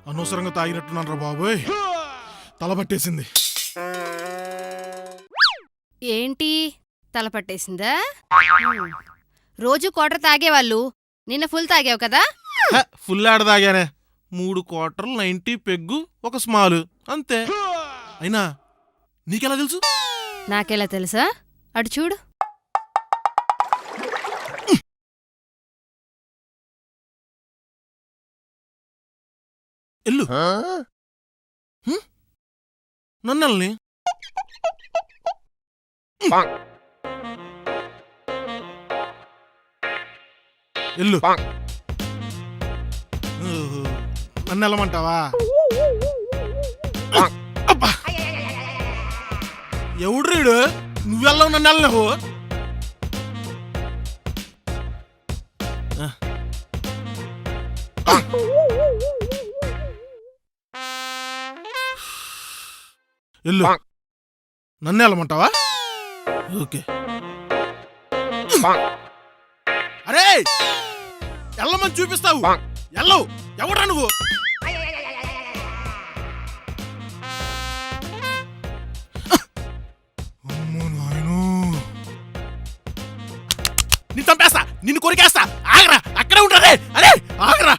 అనవసరంగా తాగినట్టున్నాను రా బాబోయ్, తల పట్టేసింది. ఏంటి తల పట్టేసిందా? రోజు క్వార్టర్ తాగేవాళ్ళు నిన్న ఫుల్ తాగావు కదా? ఫుల్ ఆడ తాగానే, 3 క్వార్టర్లు 90 పెగ్గు, ఒక స్మాల్ అంతే. అయినా నీకెలా తెలుసు? నాకెలా తెలుసా? అటు చూడు. ఎల్లు నన్నల్ని ఎల్లు. నన్ను వెళ్ళమంటావా? ఎవడ్రీడు? నువ్వెళ్ళవు, నన్ను వెళ్ళవు. ఎల్లు. నన్ను వెళ్ళమంటావా? ఓకే. అరే వెళ్ళమని చూపిస్తావు, వెళ్ళవు. ఎవడా నువ్వు? అమ్మో నాయనో, నిన్ను చంపేస్తా, నిన్ను కొరికేస్తా. ఆగరా, అక్కడే ఉంటారే. అరే ఆగరా.